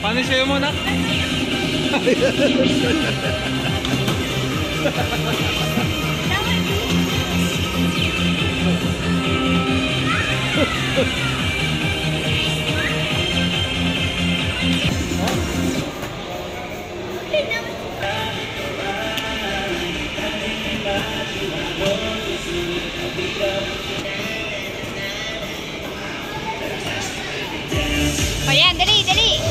Paano sa'yo mo na? Ayan, dali, dali.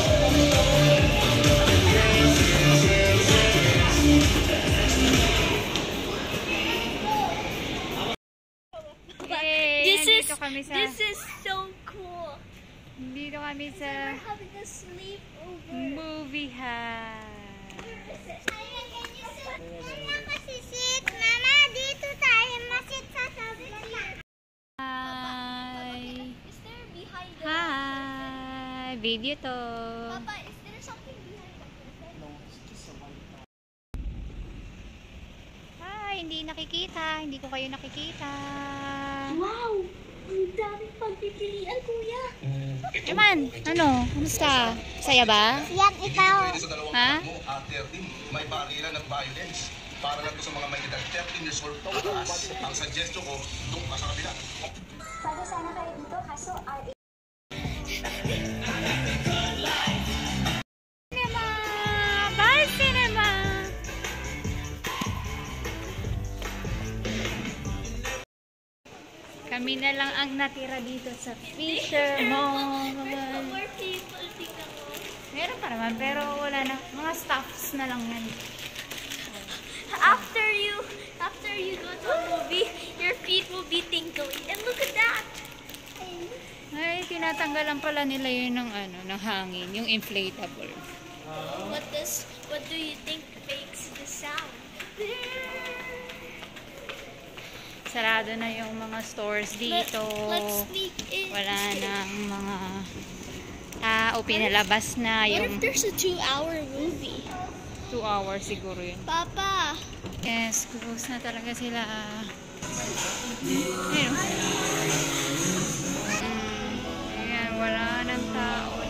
This is so cool. Dito kami sa We're having a sleepover. movie house. Mama, dito tayo masit sa sabi. Hi. Is there behind the Hi. Video to. Papa, is there something behind the curtain? No, it's just a white. Hi, hindi nakikita. Hindi ko kayo nakikita. Wow! Ang daming pagpipilian, kuya. Eman, ano? Kamusta? Saya ba? Yan, ikaw. Ha? May barilan ng violence. Para lang to sa mga may edad 13 years old pataas. Ang suggestion ko, doon ka sa kabila. Pwede sana kayo dito, kaso RA. Cinema! Bye, cinema! Kami na lang ang natira dito sa Fisher Mall. More people, tingnan mo. Meron pa naman, pero wala na. Mga staffs na lang yan. After you go to a movie, your feet will be tingling. And look at that! Ay, tinatanggalan pala nila yun ng, ng hangin. Yung inflatable. What do you think makes the sound? Sarado na yung mga stores dito. Let's sneak in. Wala nang mga tao. Pinalabas na What yung if there's a 2-hour movie? 2 hours siguro yun. Papa! Yes, close na talaga sila. Ayun. Ayan, wala nang tao.